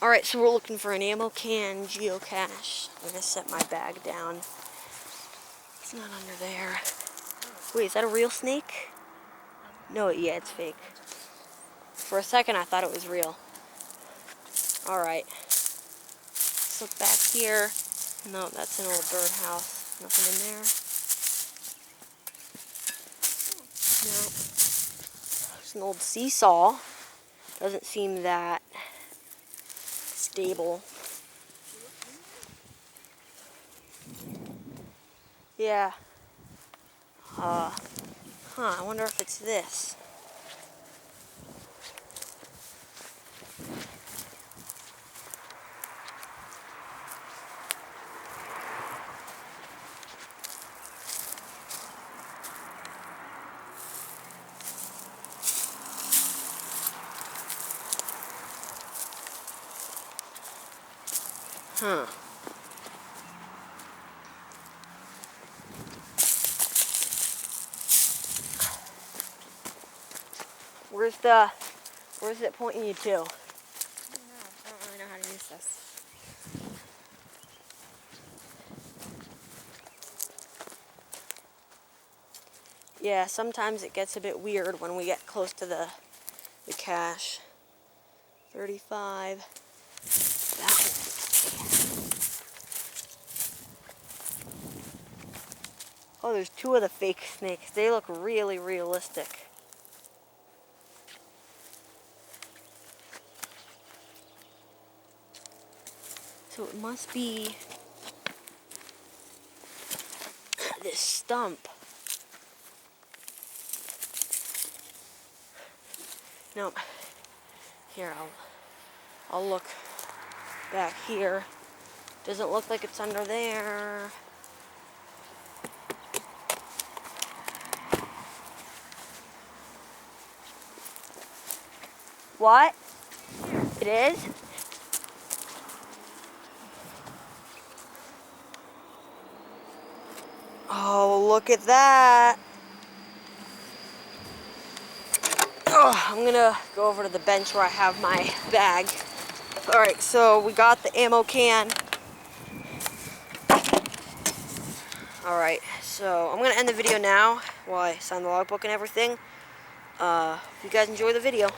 Alright, so we're looking for an ammo can geocache. I'm gonna set my bag down. It's not under there. Wait, is that a real snake? No, yeah, it's fake. For a second, I thought it was real. Alright. Let's look back here. No, that's an old birdhouse. Nothing in there. No. It's an old seesaw. Doesn't seem that stable. Yeah. I wonder if it's this. Huh. Where's it pointing you to? I don't know. I don't really know how to use this. Yeah, sometimes it gets a bit weird when we get close to the cache. 35. That one. Oh, there's two of the fake snakes. They look really realistic. So it must be this stump. No. Here, I'll look back here. Doesn't look like it's under there. What? It is? Oh, look at that. Oh, I'm gonna go over to the bench where I have my bag. Alright, so we got the ammo can. Alright, so I'm gonna end the video now while I sign the logbook and everything. If you guys enjoy the video.